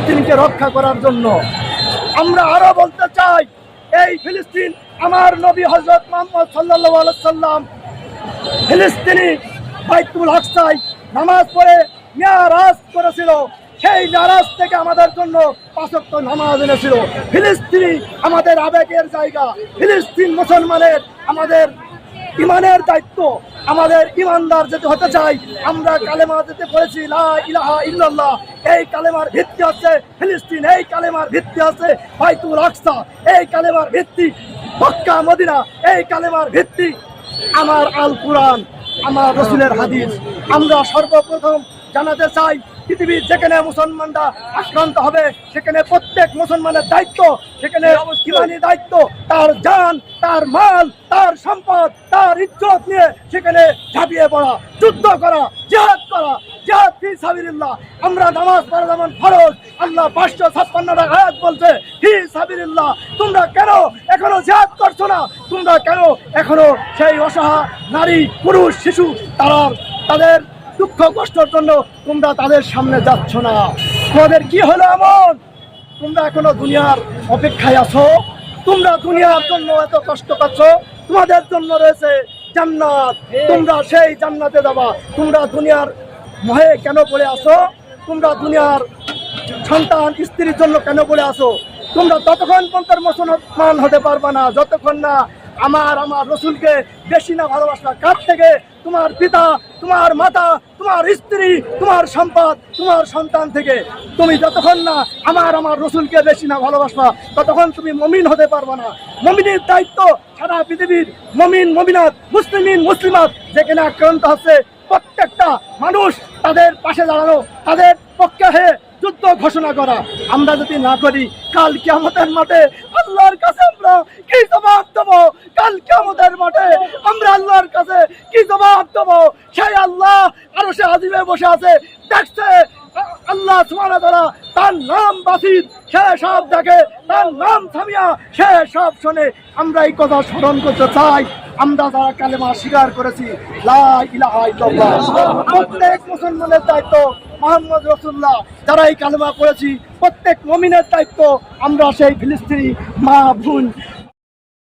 ফিলিস্তিনকে রক্ষা করার জন্য। আমরা আরো বলতে চাই, এই ফিলিস্তিন আমার নবী হযরত মুহাম্মদ সাল্লাল্লাহু আলাইহি সাল্লাম ফিলিস্তিনি বাইতুল আকসায় নামাজ পড়ে মিরাজ করেছিল। সেই মিরাজ থেকে আমাদের জন্য 5 ওয়াক্ত নামাজ এনেছিল। ফিলিস্তিনি আমাদের আবেগের জায়গা, ফিলিস্তিন মুসলমানের আমাদের ইমানের দায়িত্ব। আমাদের ইমানদার যদি হতে চাই, আমরা কালেমা দিতে পড়েছি লা ইলাহা ইল্লাল্লাহ। এই কালেমার ভিত্তি আছে ফিলিস্তিন, এই কালেমার ভিত্তি আছে বাইতুল আকসা, এই কালেমার ভিত্তি মক্কা মদিনা, এই কালেমার ভিত্তি আমার আল কুরআন, আমার রাসূলের হাদিস। আমরা সর্বপ্রথম জানাতে চাই, পৃথিবীর যেখানে মুসলমানরা আক্রান্ত হবে সেখানে প্রত্যেক মুসলমানের দায়িত্ব, সেখানে ইমানি দায়িত্ব, তার জান, তার মাল, তার সম্পদ, তার ইজ্জত নিয়ে সেখানে ঝাঁপিয়ে পড়া, যুদ্ধ করা, জিহাদ করা। জিহাদ ফি সাবিলিল্লাহ। আমরা নামাজ পড়া যেমন ফরজ, আল্লাহ 556টা আয়াত বলছে ফি সাবিলিল্লাহ। তোমরা কেন এখনো জিহাদ করছো না? তোমরা কেন এখনো সেই অসহায় নারী, পুরুষ, শিশু তাদের দুঃখ কষ্টের জন্য তোমরা তাদের সামনে যাচ্ছ না? তোমাদের কি হলো এমন? তোমরা এখনো দুনিয়ার অপেক্ষায় আছো? তোমরা দুনিয়ার জন্য এত কষ্ট করছো? তোমাদের জন্য রয়েছে জান্নাত, তোমরা সেই জান্নাতে যাবা। তোমরা দুনিয়ার মোহে কেন পড়ে আসো? তোমরা দুনিয়ার সন্তান স্ত্রীর জন্য কেন পড়ে আসো? তোমরা ততক্ষণ পর্যন্ত মুসলমান হতে পারবা না যতক্ষণ না আমার রসুলকে বেশি না ভালোবাসা। কার থেকে? তোমার পিতা, তোমার মাতা, তোমার স্ত্রী, তোমার সম্পদ, তোমার সন্তান থেকে। তুমি যতক্ষণ না আমার রসুলকে বেশি না ভালোবাসবা ততক্ষণ তুমি মুমিন হতে পারবে না। মুমিনের দায়িত্ব সারা পৃথিবীর মুমিন, মুমিনাত, মুসলিমিন, মুসলিমাত যেখানে আক্রান্ত হচ্ছে প্রত্যেকটা মানুষ তাদের পাশে দাঁড়ানো, তাদের পক্ষে হয়ে যুদ্ধ ঘোষণা করা। আমরা যদি না করি, কাল কিয়ামতের মাঠে আল্লাহর কাছে আমরা কি জবাব দেবো? কাল কিয়ামতের মাঠে আমরা আল্লাহর কাছে কি জবাব দেবো? সেই আল্লাহ আরশে আজিমে বসে আছে, দেখছে। আল্লাহ সুবহানাহু ওয়া তাআলা তার নাম বাসির, সে সব দেখে, তার নাম সামিয়া, সে সব শোনে। আমরা এই কথা স্মরণ করতে চাই। আমরা যারা কালেমা স্বীকার করেছি লা ইলাহা ইল্লাল্লাহ, প্রত্যেক মুসলমানের দায়িত্ব মুহাম্মদ রাসূলুল্লাহ। যারা এই কালেমা পড়েছি প্রত্যেক মুমিনের দায়িত্ব আমরা সেই ফিলিস্তিনি মা বোন